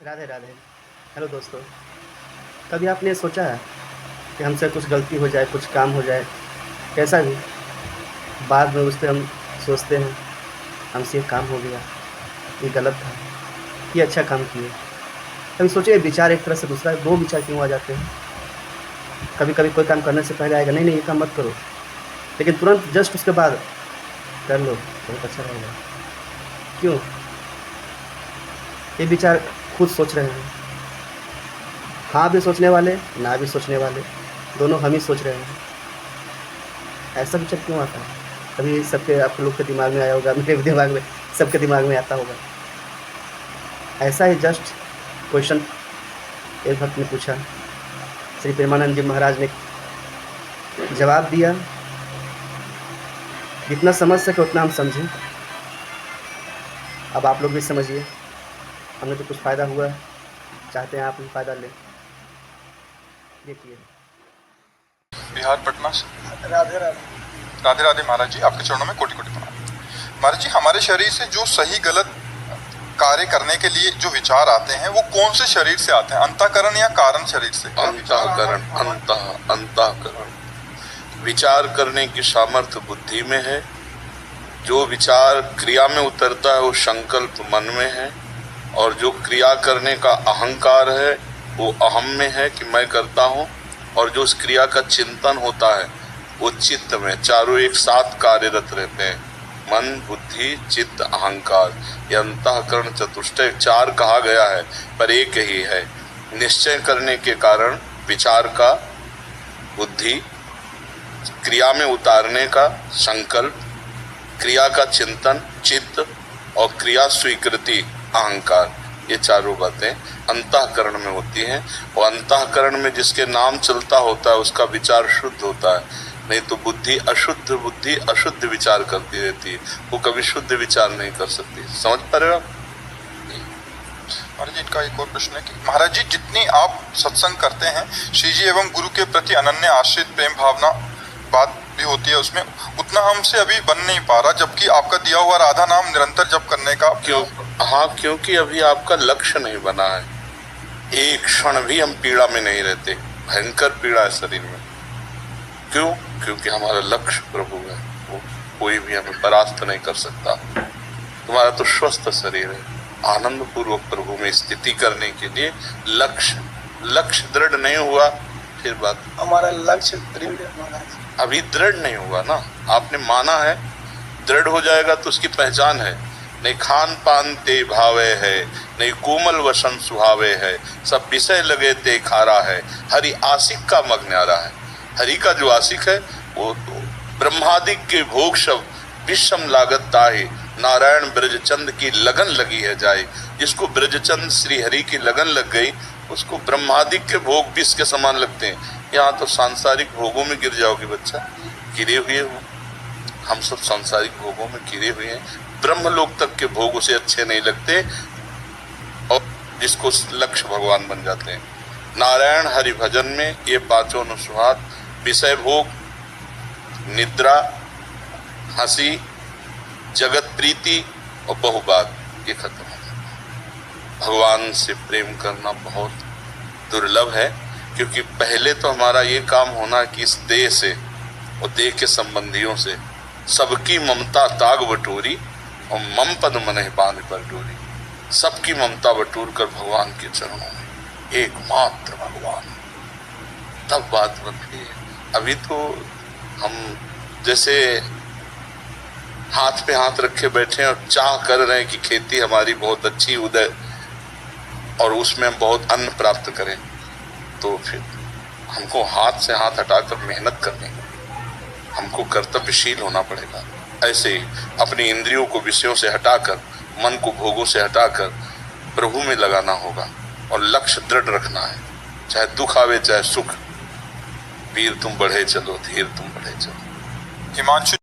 Radhe Radhe. Hello दोस्तों, कभी आपने सोचा है कि हमसे कुछ गलती हो जाए, कुछ काम हो जाए, कैसा भी, बाद में उस पे हम सोचते हैं हमसे ये काम हो गया, ये गलत था, ये अच्छा काम किए। कभी सोचिए विचार एक तरह से दूसरा 2 विचार क्यों आ जाते हैं? कभी-कभी कोई काम करने से पहले आएगा नहीं, नहीं ये काम मत करो, लेकिन तुरंत जस्ट उसके बाद कर लो, बहुत अच्छा रहेगा। क्यों? ये विचार खुद सोच रहे हैं। हाँ भी सोचने वाले, ना भी सोचने वाले, दोनों हम ही सोच रहे हैं। ऐसा विचार क्यों आता है? कभी सबके आप लोग के दिमाग में आया होगा, मेरे भी दिमाग में, सबके दिमाग में आता होगा। ऐसा ही जस्ट क्वेश्चन एक भक्त ने पूछा, श्री प्रेमानंद जी महाराज ने जवाब दिया, जितना समझ सके उतना हम समझें। अब आप लोग भी समझिए, हमें तो कुछ फ़ायदा हुआ है, चाहते हैं आप भी फ़ायदा लें। देखिए। बिहार पटना से। राधे राधे। राधे राधे महाराज जी, आपके चरणों में कोटि कोटि प्रणाम। महाराज जी, हमारे शरीर से जो सही गलत कार्य करने के लिए जो विचार आते हैं वो कौन से शरीर से आते हैं, अंतःकरण या कारण शरीर से? अंतःकरण, अंतःकरण। विचार करने की सामर्थ्य बुद्धि में है। जो विचार क्रिया में उतरता है वो संकल्प मन में है, और जो क्रिया करने का अहंकार है वो अहम में है कि मैं करता हूँ, और जो उस क्रिया का चिंतन होता है वो चित्त में। चारों एक साथ कार्यरत रहते हैं, मन, बुद्धि, चित्त, अहंकार। ये अंतःकरण चतुष्टय 4 कहा गया है पर एक ही है। निश्चय करने के कारण विचार का, बुद्धि, क्रिया में उतारने का संकल्प, क्रिया का चिंतन चित्त, और क्रिया स्वीकृति अहंकार, ये चारों बातें अंतःकरण में होती हैं। और अंतःकरण में जिसके नाम चलता होता है उसका विचार शुद्ध होता है, नहीं तो बुद्धि अशुद्ध विचार करती रहती है, वो कभी शुद्ध विचार नहीं कर सकती। समझ पा रहे हो आप? महाराज जी, इनका एक और प्रश्न है कि महाराज जी, जितनी आप सत्संग करते हैं, श्री जी एवं गुरु के प्रति अनन्य आश्रित प्रेम भावना बात भी होती है उसमें, उतना हमसे अभी बन नहीं पा रहा, जबकि आपका दिया हुआ राधा नाम निरंतर जप करने का क्यों? हाँ, क्योंकि अभी आपका लक्ष्य नहीं बना है। एक क्षण भी हम पीड़ा में नहीं रहते, भयंकर पीड़ा है शरीर में। क्यों? क्योंकि हमारा लक्ष्य प्रभु है, वो कोई भी हमें परास्त नहीं कर सकता। तुम्हारा तो स्वस्थ शरीर है, आनंद पूर्वक प्रभु में स्थिति करने के लिए लक्ष्य दृढ़ नहीं हुआ, फिर बात। हमारा लक्ष्य दृढ़ अभी दृढ़ नहीं हुआ ना, आपने माना है, दृढ़ हो जाएगा तो उसकी पहचान है। नहीं खान पान ते भावे है, नहीं कोमल वसन सुहावे है, सब विषय लगे ते खारा है, हरि आशिक का मग न्यारा है। हरि का जो आशिक है वो तो ब्रह्मादिक के भोग सब विषम लागत ताहे, नारायण ब्रजचंद की लगन लगी है जाए। जिसको ब्रजचंद श्री हरि की लगन लग गई उसको ब्रह्मादिक के भोग विष के समान लगते हैं। यहाँ तो सांसारिक भोगों में गिर जाओगे बच्चा, गिरे हुए हो। हम सब सांसारिक भोगों में गिरे हुए हैं, ब्रह्मलोक तक के भोग उसे अच्छे नहीं लगते, और जिसको लक्ष्य भगवान बन जाते हैं। नारायण हरि भजन में ये 5 अनुस्वाद, विषय भोग, निद्रा, हंसी, जगत प्रीति और बहुबात, ये खत्म हो जाता। भगवान से प्रेम करना बहुत दुर्लभ है, क्योंकि पहले तो हमारा ये काम होना कि इस देह से और देह के संबंधियों से सबकी ममता ताग बटोरी, और मम पद मनहि बांध पर डोरी। सबकी ममता बटोर कर भगवान के चरणों में, एकमात्र भगवान, तब बात बनती है। अभी तो हम जैसे हाथ पे हाथ रखे बैठे और चाह कर रहे हैं कि खेती हमारी बहुत अच्छी उदय और उसमें हम बहुत अन्न प्राप्त करें, तो फिर हमको हाथ से हाथ हटाकर मेहनत करनी है, हमको कर्तव्यशील होना पड़ेगा। ऐसे ही अपनी इंद्रियों को विषयों से हटाकर, मन को भोगों से हटाकर प्रभु में लगाना होगा, और लक्ष्य दृढ़ रखना है। चाहे दुख आवे चाहे सुख, वीर तुम बढ़े चलो, धीर तुम बढ़े चलो। हिमांशु